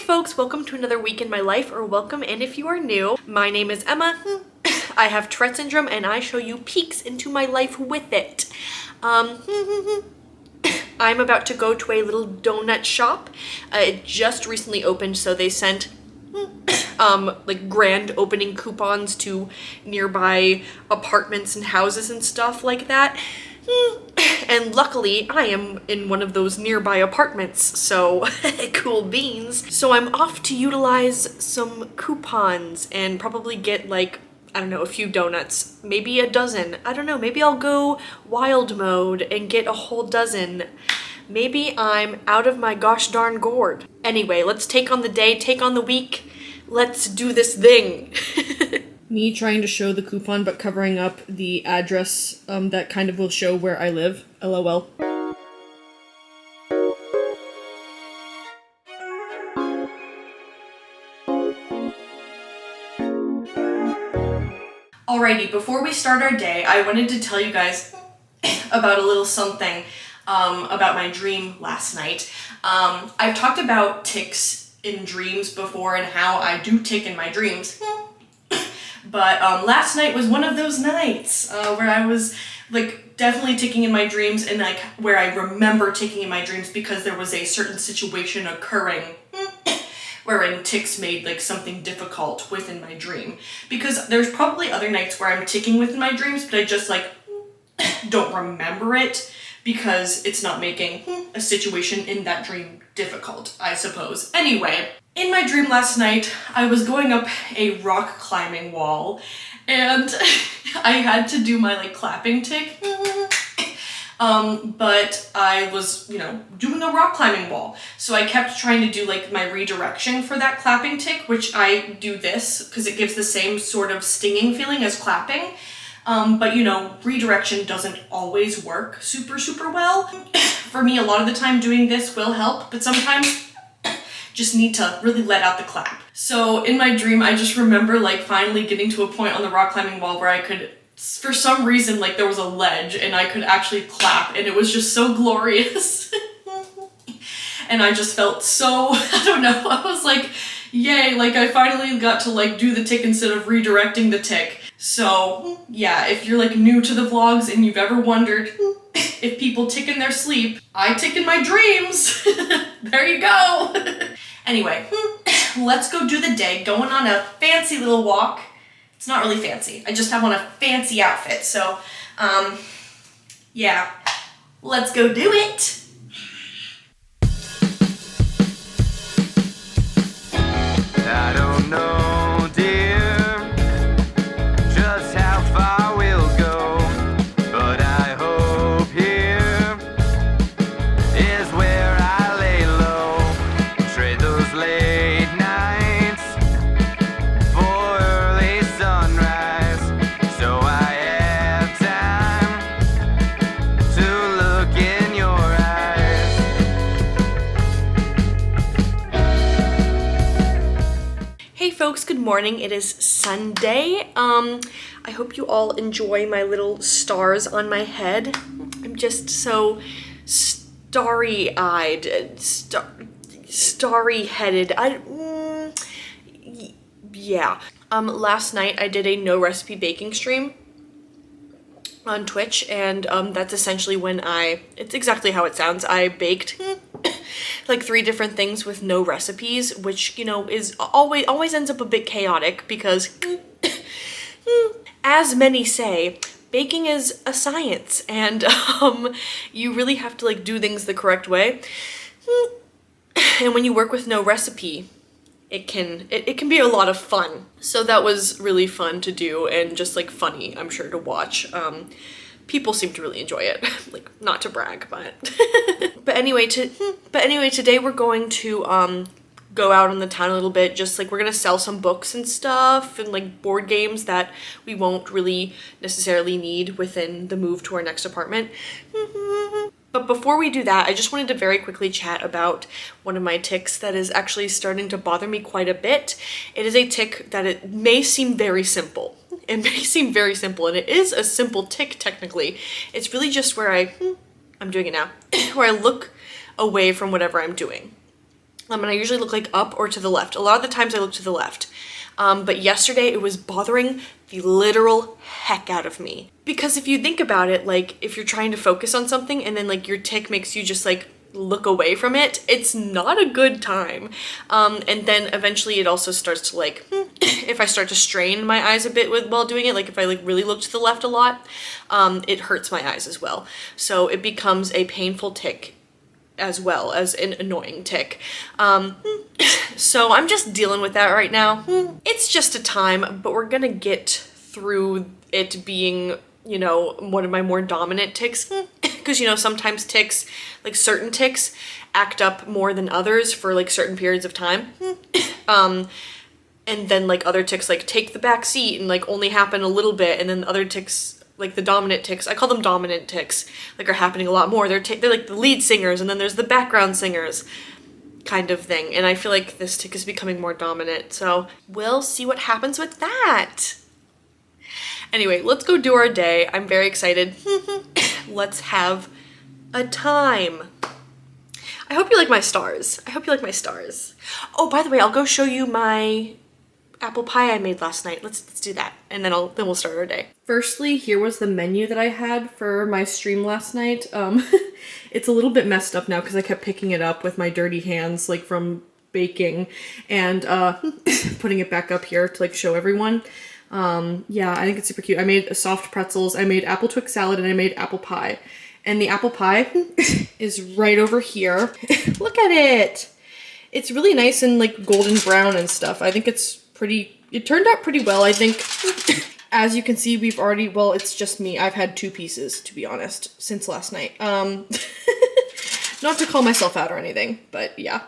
folks, welcome to another week in my life, or welcome, and if you are new, my name is Emma. I have Tourette syndrome and I show you peeks into my life with it. I'm about to go to a little donut shop. It just recently opened, so they sent like grand opening coupons to nearby apartments and houses and stuff like that. And luckily I am in one of those nearby apartments, so cool beans. So I'm off to utilize some coupons and probably get like, I don't know, a few donuts, maybe a dozen. I don't know, maybe I'll go wild mode and get a whole dozen. Maybe I'm out of my gosh darn gourd. Anyway, let's take on the day, take on the week. Let's do this thing. Me trying to show the coupon but covering up the address that kind of will show where I live. LOL. Alrighty, before we start our day, I wanted to tell you guys about a little something about my dream last night. I've talked about tics in dreams before and how I do tick in my dreams. But last night was one of those nights where I was like definitely ticking in my dreams, and like where I remember ticking in my dreams because there was a certain situation occurring wherein tics made like something difficult within my dream. Because there's probably other nights where I'm ticking within my dreams, but I just like don't remember it because it's not making a situation in that dream difficult, I suppose. Anyway, in my dream last night, I was going up a rock climbing wall and I had to do my like clapping tick. But I was, doing a rock climbing wall. So I kept trying to do like my redirection for that clapping tick, which I do this because it gives the same sort of stinging feeling as clapping. But redirection doesn't always work super well. For me, a lot of the time doing this will help, but sometimes just need to really let out the clap. So in my dream, I just remember like finally getting to a point on the rock climbing wall where I could, for some reason, like there was a ledge and I could actually clap, and it was just so glorious. And I just felt so, I don't know, I was like, yay, like I finally got to like do the tick instead of redirecting the tick. So yeah, if you're like new to the vlogs and you've ever wondered if people tick in their sleep, I tick in my dreams. There you go. Anyway, let's go do the day, going on a fancy little walk. It's not really fancy, I just have on a fancy outfit, so yeah, let's go do it. I don't know, dear, just how far we'll go, but I hope here is where I lay low, trade those late nights for early sunrise, so I have time to look in your eyes. Hey folks, good morning. It is Sunday. I hope you all enjoy my little stars on my head. I'm just so starry-eyed, starry-headed. Yeah. Last night I did a no recipe baking stream on Twitch, and that's essentially when it's exactly how it sounds. I baked like 3 different things with no recipes, which, is always ends up a bit chaotic because as many say, baking is a science, and you really have to like do things the correct way. And when you work with no recipe, it can be a lot of fun. So that was really fun to do, and just like funny, I'm sure, to watch. People seem to really enjoy it. Like, not to brag, but but anyway, today we're going to go out in the town a little bit. Just like we're gonna sell some books and stuff, and like board games that we won't really necessarily need within the move to our next apartment. But before we do that, I just wanted to very quickly chat about one of my tics that is actually starting to bother me quite a bit. It is a tic that it may seem very simple. It may seem very simple, and it is a simple tic technically. It's really just where I'm doing it now, where I look away from whatever I'm doing. And I usually look like up or to the left. A lot of the times I look to the left. But yesterday it was bothering the literal heck out of me. Because if you think about it, like if you're trying to focus on something and then like your tic makes you just like look away from it, it's not a good time. And then eventually it also starts to like, if I start to strain my eyes a bit while doing it, like if I like really look to the left a lot, it hurts my eyes as well. So it becomes a painful tic as well as an annoying tic. So I'm just dealing with that right now. It's just a time, but we're gonna get through it being, you know, one of my more dominant tics. Because, you know, sometimes tics, like certain tics, act up more than others for like certain periods of time. And then like other tics like take the back seat and like only happen a little bit, and then other tics, like the dominant tics, I call them dominant tics, like are happening a lot more. They're like the lead singers, and then there's the background singers kind of thing. And I feel like this tic is becoming more dominant. So we'll see what happens with that. Anyway, let's go do our day. I'm very excited. Let's have a time. I hope you like my stars. I hope you like my stars. Oh, by the way, I'll go show you my apple pie I made last night. Let's do that, and then we'll start our day. Firstly, here was the menu that I had for my stream last night. It's a little bit messed up now because I kept picking it up with my dirty hands, like from baking, and putting it back up here to like show everyone. Yeah, I think it's super cute. I made soft pretzels, I made apple Twix salad, and I made apple pie. And the apple pie is right over here. Look at it! It's really nice and like golden brown and stuff. I think it turned out pretty well, I think. As you can see, we've already, well, it's just me. I've had 2 pieces, to be honest, since last night. Not to call myself out or anything, but yeah.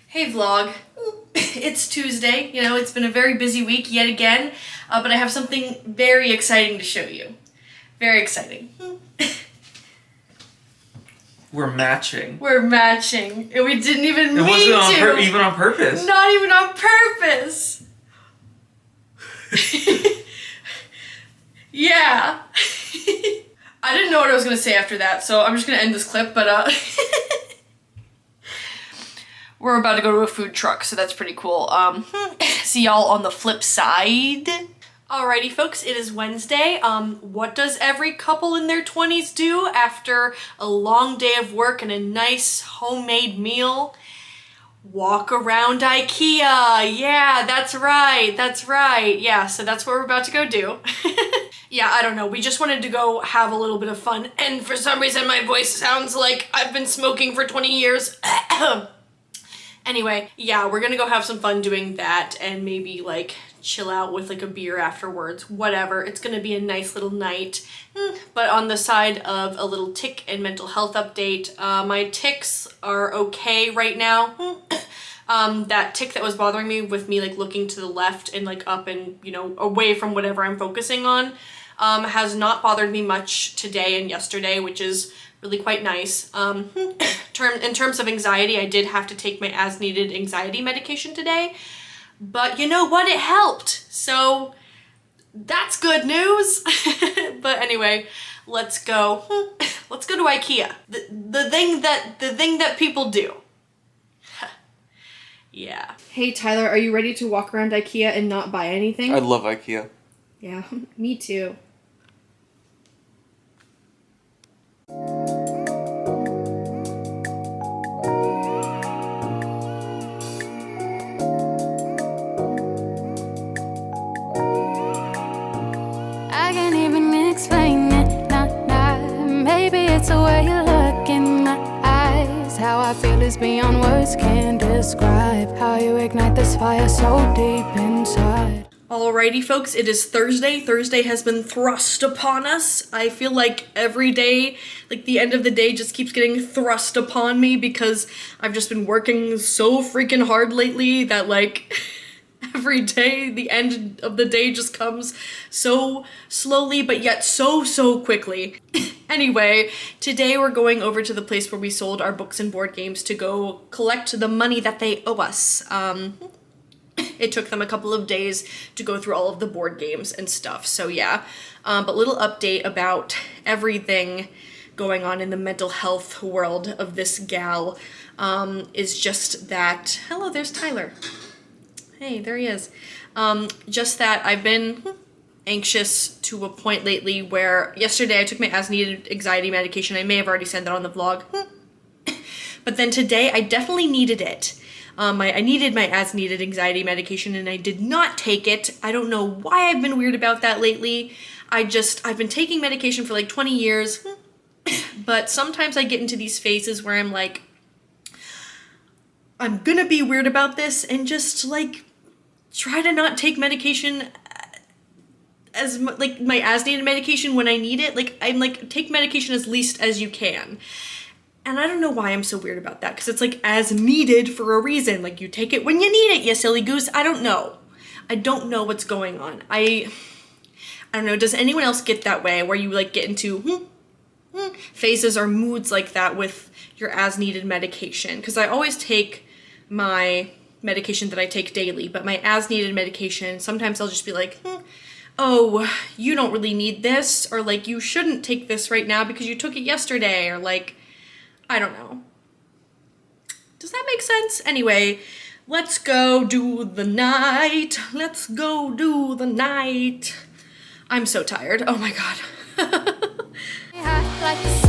Hey vlog, it's Tuesday, you know, it's been a very busy week yet again, but I have something very exciting to show you. Very exciting. We're matching. We're matching, and we didn't even mean to. It wasn't even on purpose. Not even on purpose. Yeah. I didn't know what I was gonna say after that, so I'm just gonna end this clip, but we're about to go to a food truck, so that's pretty cool. See y'all on the flip side. Alrighty folks, it is Wednesday. What does every couple in their 20s do after a long day of work and a nice homemade meal? Walk around IKEA. Yeah, that's right. Yeah, so that's what we're about to go do. Yeah, I don't know. We just wanted to go have a little bit of fun, and for some reason my voice sounds like I've been smoking for 20 years. Anyway, yeah, we're gonna go have some fun doing that and maybe like chill out with like a beer afterwards, whatever. It's gonna be a nice little night. But on the side of a little tic and mental health update, my tics are okay right now. That tic that was bothering me with me like looking to the left and like up and, you know, away from whatever I'm focusing on, has not bothered me much today and yesterday, which is really quite nice. In terms of anxiety, I did have to take my as needed anxiety medication today, but you know what, it helped, so that's good news. But anyway, let's go to IKEA, the thing that people do. Yeah. Hey Tyler, are you ready to walk around IKEA and not buy anything? I love IKEA. Yeah, me too. I can't even explain it, nah. Maybe it's the way you look in my eyes. How I feel is beyond words can describe. How you ignite this fire so deep inside. Alrighty folks, it is Thursday. Thursday has been thrust upon us. I feel like every day, like the end of the day just keeps getting thrust upon me because I've just been working so freaking hard lately that like, every day. The end of the day just comes so slowly, but yet so quickly. Anyway, today we're going over to the place where we sold our books and board games to go collect the money that they owe us. It took them a couple of days to go through all of the board games and stuff, so yeah. But little update about everything going on in the mental health world of this gal is just that, hello, there's Tyler. Hey, there he is. Just that I've been anxious to a point lately where yesterday I took my as-needed anxiety medication. I may have already said that on the vlog. But then today I definitely needed it. I needed my as-needed anxiety medication and I did not take it. I don't know why I've been weird about that lately. I've been taking medication for like 20 years, but sometimes I get into these phases where I'm like, I'm gonna be weird about this and just like try to not take medication as like my as-needed medication when I need it. Like I'm like, take medication as least as you can. And I don't know why I'm so weird about that, because it's like as needed for a reason. Like you take it when you need it, you silly goose. I don't know. I don't know what's going on. I don't know. Does anyone else get that way where you like get into phases or moods like that with your as needed medication? Because I always take my medication that I take daily, but my as needed medication, sometimes I'll just be like, oh, you don't really need this, or like you shouldn't take this right now because you took it yesterday, or like, I don't know. Does that make sense? Anyway, let's go do the night. Let's go do the night. I'm so tired. Oh my God. Like